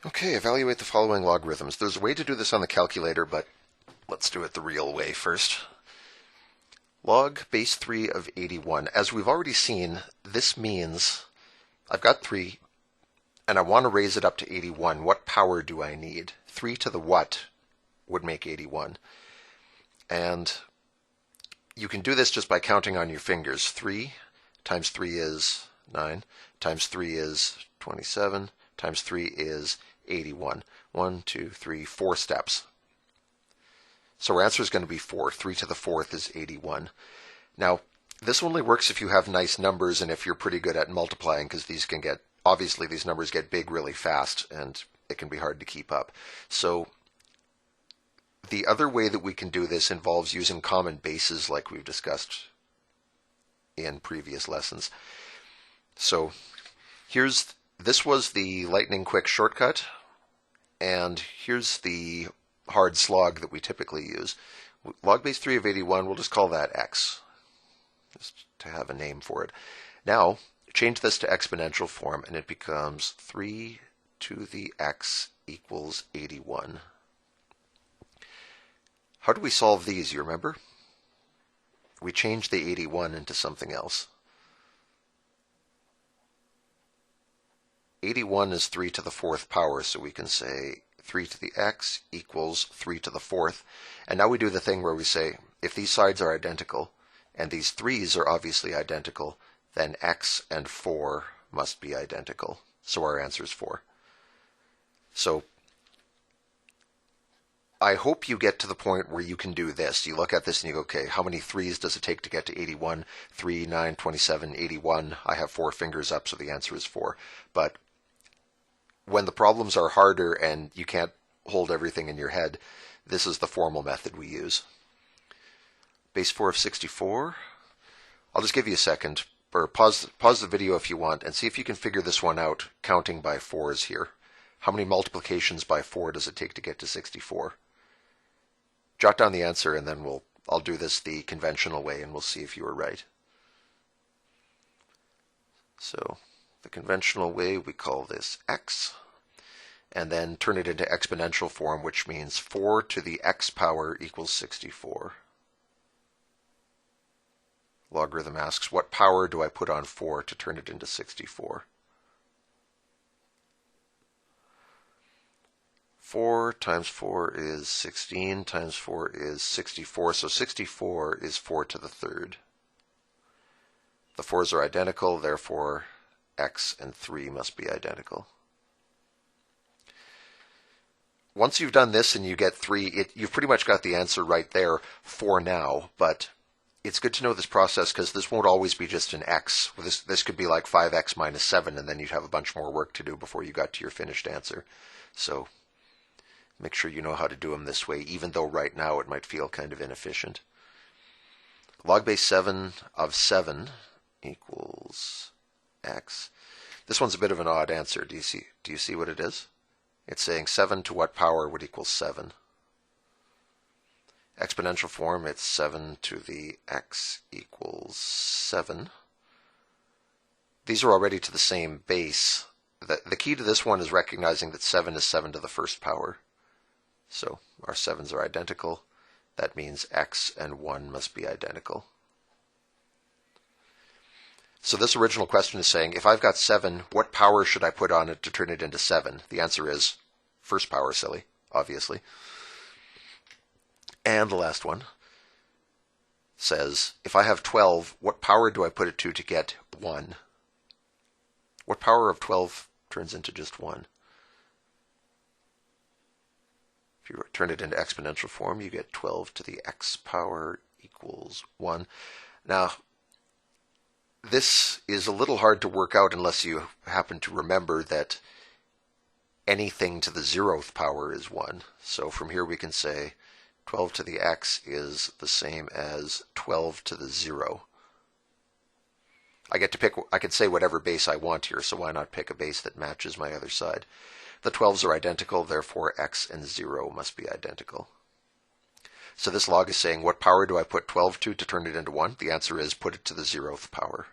Okay, evaluate the following logarithms. There's a way to do this on the calculator, but let's do it the real way first. Log base 3 of 81. As we've already seen, this means I've got 3, and I want to raise it up to 81. What power do I need? 3 to the what would make 81. And you can do this just by counting on your fingers. 3 times 3 is 9, times 3 is 27, times 3 is 81. 1, 2, 3, 4 steps. So our answer is going to be 4. 3 to the 4th is 81. Now, this only works if you have nice numbers and if you're pretty good at multiplying, because obviously these numbers get big really fast and it can be hard to keep up. So the other way that we can do this involves using common bases like we've discussed in previous lessons. So this was the lightning quick shortcut, and here's the hard slog that we typically use. Log base 3 of 81, we'll just call that x, just to have a name for it. Now, change this to exponential form, and it becomes 3 to the x equals 81. How do we solve these, you remember? We change the 81 into something else. 81 is 3 to the 4th power, so we can say 3 to the x equals 3 to the 4th. And now we do the thing where we say, if these sides are identical, and these 3's are obviously identical, then x and 4 must be identical. So our answer is 4. So I hope you get to the point where you can do this. You look at this and you go, okay, how many 3's does it take to get to 81? 3, 9, 27, 81. I have 4 fingers up, so the answer is 4. But when the problems are harder and you can't hold everything in your head, this is the formal method we use. Base 4 of 64. I'll just give you a second, or pause the video if you want, and see if you can figure this one out, counting by 4's here. How many multiplications by 4 does it take to get to 64? Jot down the answer, and then I'll do this the conventional way, and we'll see if you were right. So the conventional way, we call this x, and then turn it into exponential form, which means 4 to the x power equals 64. Logarithm asks, what power do I put on 4 to turn it into 64? 4 times 4 is 16, times 4 is 64, so 64 is 4 to the 3rd. The 4's are identical, therefore x and 3 must be identical. Once you've done this and you get 3, you've pretty much got the answer right there for now, but it's good to know this process because this won't always be just an x. This could be like 5x minus 7, and then you'd have a bunch more work to do before you got to your finished answer. So make sure you know how to do them this way, even though right now it might feel kind of inefficient. Log base 7 of 7 equals x. This one's a bit of an odd answer. Do you see what it is? It's saying 7 to what power would equal 7? Exponential form, it's 7 to the x equals 7. These are already to the same base. The key to this one is recognizing that 7 is 7 to the 1st power. So our 7's are identical. That means x and 1 must be identical. So this original question is saying, if I've got 7, what power should I put on it to turn it into 7? The answer is 1st power, silly, obviously. And the last one says, if I have 12, what power do I put it to get 1? What power of 12 turns into just 1? If you turn it into exponential form, you get 12 to the x power equals 1. Now, this is a little hard to work out unless you happen to remember that anything to the 0th power is 1. So from here we can say 12 to the x is the same as 12 to the 0. I can say whatever base I want here, so why not pick a base that matches my other side? The 12's are identical, therefore x and 0 must be identical. So this log is saying, what power do I put 12 to turn it into 1? The answer is put it to the 0th power.